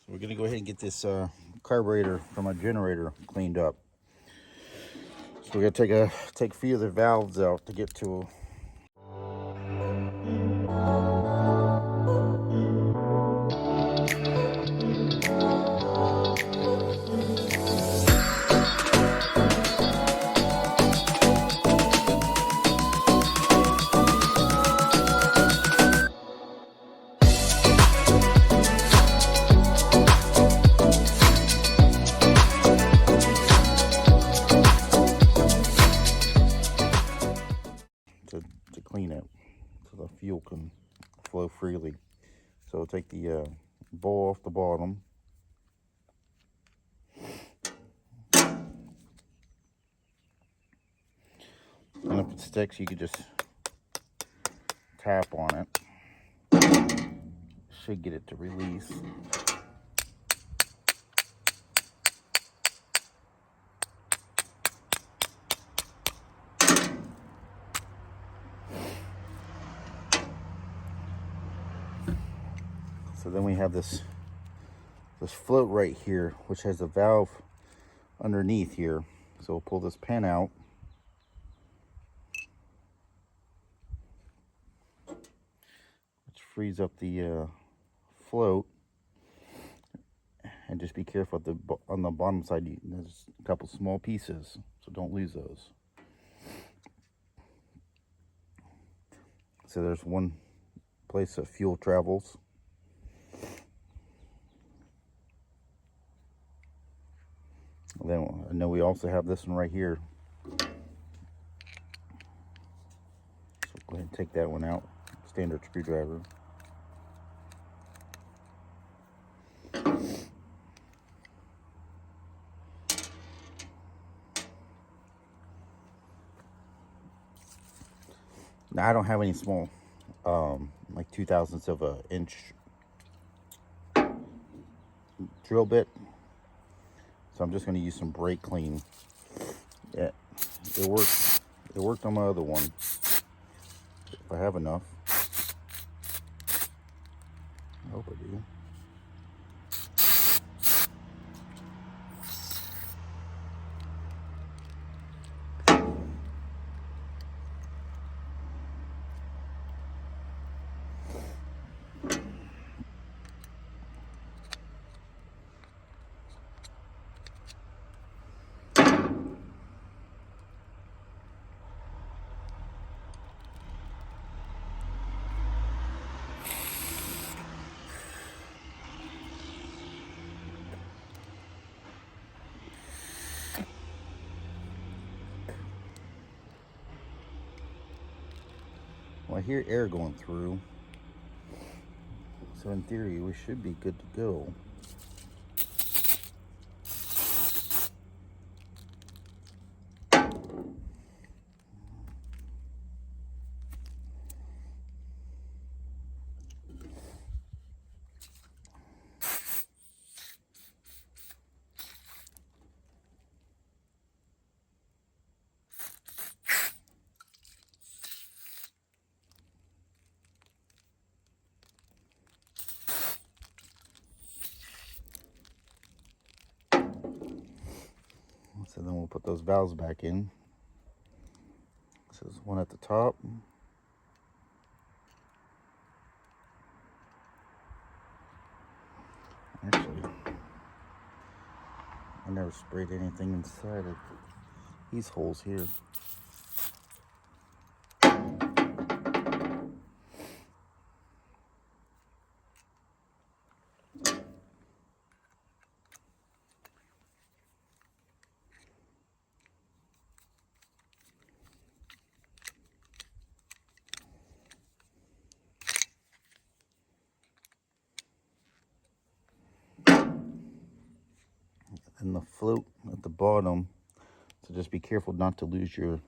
So we're gonna go ahead and get this carburetor from a generator cleaned up. So we're gonna take a few of the valves out to get to. To clean it so the fuel can flow freely. So we'll take the bowl off the bottom. And if it sticks, you could just tap on it. Should get it to release. So then we have this float right here, which has a valve underneath here. So we'll pull this pin out. Which frees up the float. And just be careful on the bottom side, there's a couple small pieces, so don't lose those. So there's one place that fuel travels. And then I know we also have this one right here. So go ahead and take that one out. Standard screwdriver. Now I don't have any small, like 2/1000ths of an inch drill bit, so I'm just going to use some brake clean. Yeah, it worked. It worked on my other one. If I have enough, I hope I do. Well, I hear air going through, so in theory we should be good to go. So then we'll put those valves back in. So there's one at the top. Actually, I never sprayed anything inside of these holes here. And the float at the bottom, so just be careful not to lose your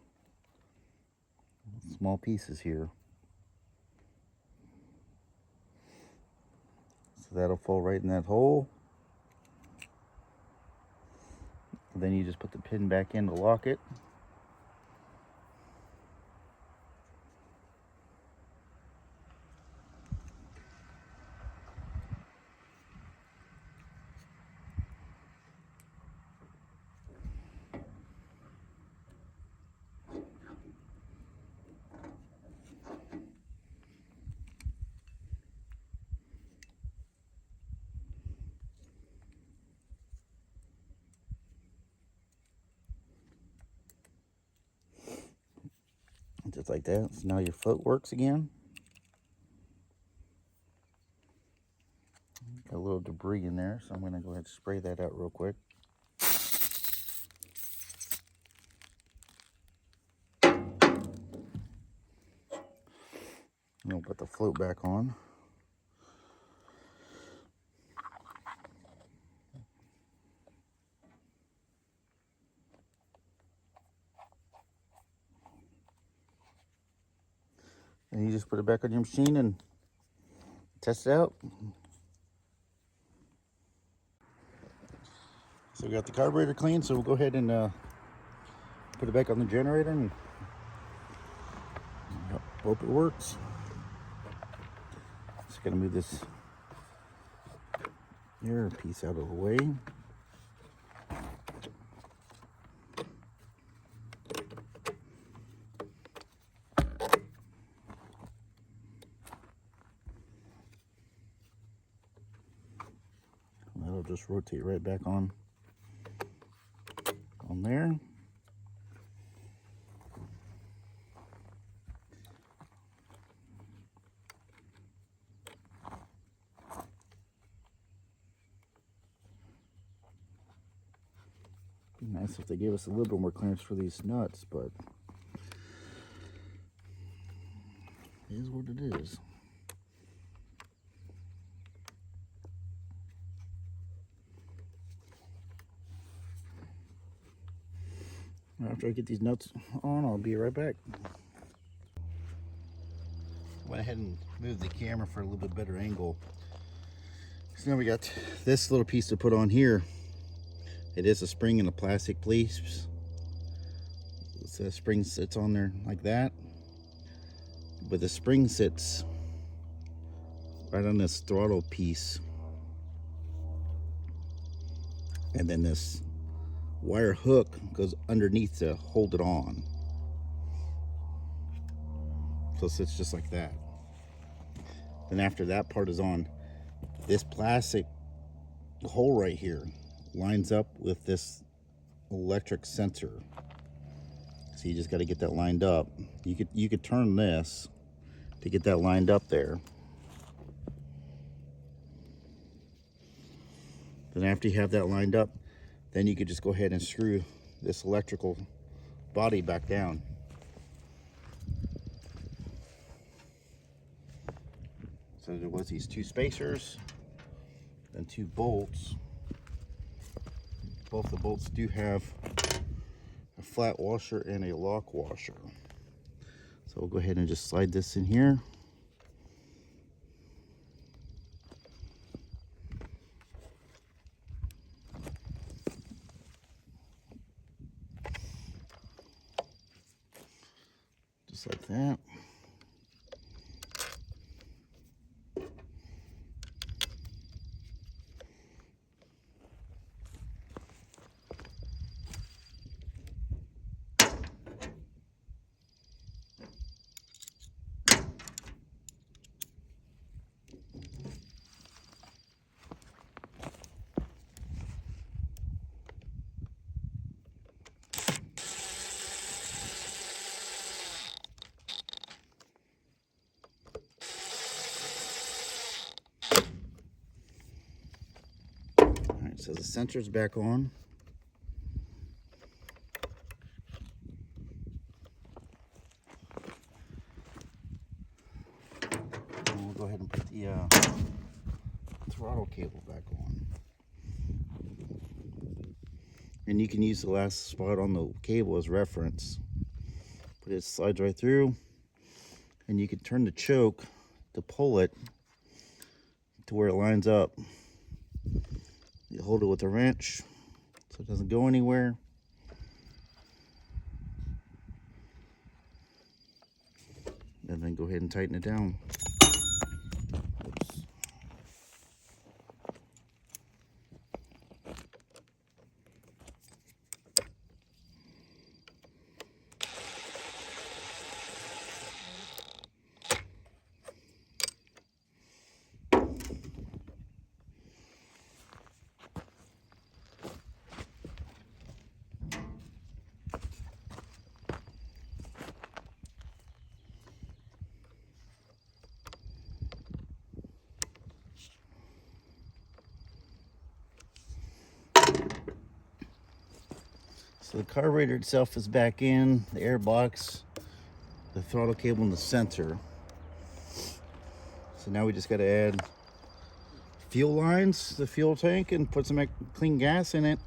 small pieces here. So that'll fall right in that hole. And then you just put the pin back in to lock it. Just like that. So now your float works again. Got a little debris in there, so I'm going to go ahead and spray that out real quick. I'll put the float back on. And you just put it back on your machine and test it out. So we got the carburetor clean, so we'll go ahead and put it back on the generator and hope it works. Just gotta move this air piece out of the way. That'll just rotate right back on there. Be nice if they gave us a little bit more clearance for these nuts, but it is what it is. After I get these nuts on, I'll be right back. Went ahead and moved the camera for a little bit better angle. So now we got this little piece to put on here. It is a spring and a plastic piece. So the spring sits on there like that. But the spring sits right on this throttle piece. And then this wire hook goes underneath to hold it on. So it sits just like that. Then after that part is on, this plastic hole right here lines up with this electric sensor. So you just got to get that lined up. You could turn this to get that lined up there. Then after you have that lined up, then you could just go ahead and screw this electrical body back down. So there was these two spacers and two bolts. Both the bolts do have a flat washer and a lock washer. So we'll go ahead and just slide this in here. Just like that. So the sensor's back on. And we'll go ahead and put the throttle cable back on. And you can use the last spot on the cable as reference. But it slides right through, and you can turn the choke to pull it to where it lines up. You hold it with a wrench so it doesn't go anywhere. And then go ahead and tighten it down. Oops. So the carburetor itself is back in, the air box, the throttle cable, and the sensor. So now we just got to add fuel lines, the fuel tank, and put some clean gas in it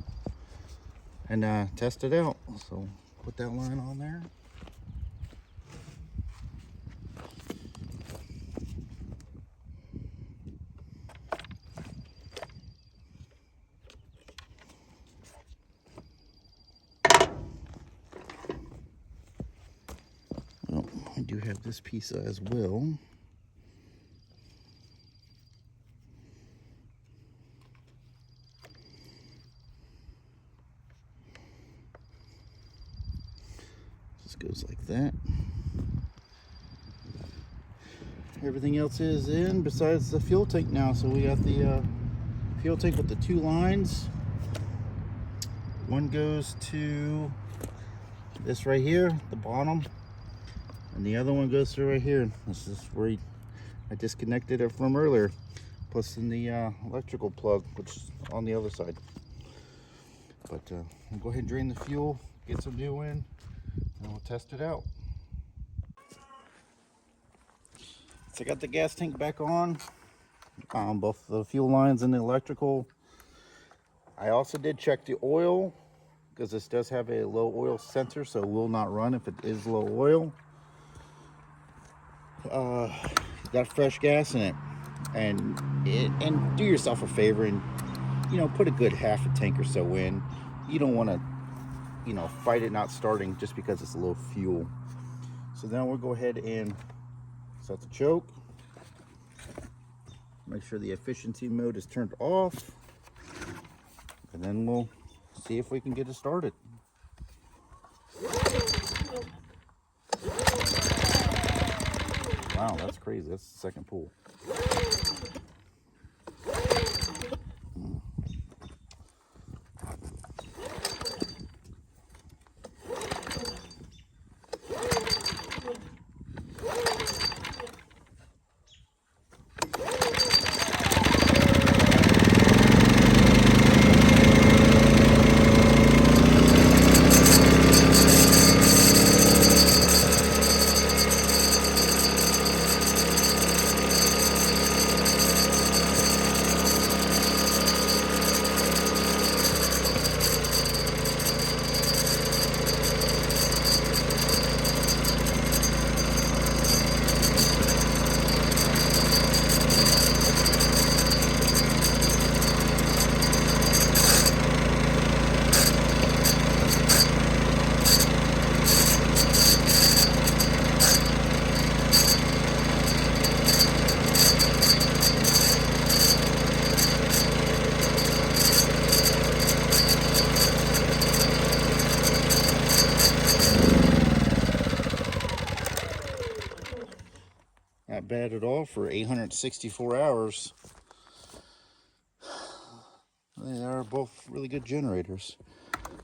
and test it out. So put that line on there. Oh, I do have this piece as well. Just goes like that. Everything else is in besides the fuel tank now. So we got the fuel tank with the two lines. One goes to this right here, the bottom, and the other one goes through right here. This is where I disconnected it from earlier, plus in the electrical plug, which is on the other side. But we'll go ahead and drain the fuel, get some new in, and we'll test it out. So I got the gas tank back on, both the fuel lines and the electrical. I also did check the oil, because this does have a low oil sensor, so it will not run if it is low oil. Got fresh gas in it, and do yourself a favor and put a good half a tank or so in. You don't want to fight it not starting just because it's low fuel. So now we'll go ahead and set the choke, make sure the efficiency mode is turned off, and then we'll see if we can get it started. Wow, that's crazy. That's the second pull. Not bad at all for 864 hours. They are both really good generators.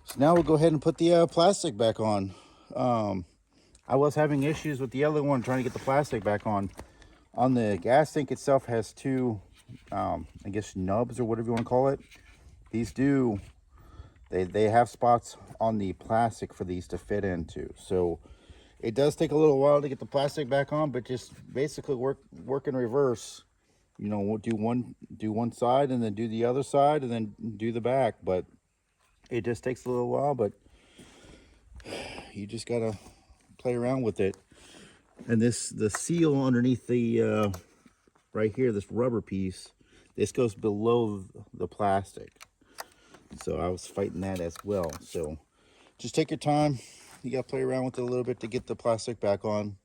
So now we'll go ahead and put the plastic back on. I was having issues with the other one trying to get the plastic back on. On the gas tank itself has two, I guess, nubs or whatever you want to call it. These do, they have spots on the plastic for these to fit into. So it does take a little while to get the plastic back on, but just basically work in reverse. We'll do one side and then do the other side and then do the back. But it just takes a little while, but you just gotta play around with it. And the seal underneath the right here, this rubber piece, this goes below the plastic. So I was fighting that as well. So just take your time. You gotta play around with it a little bit to get the plastic back on.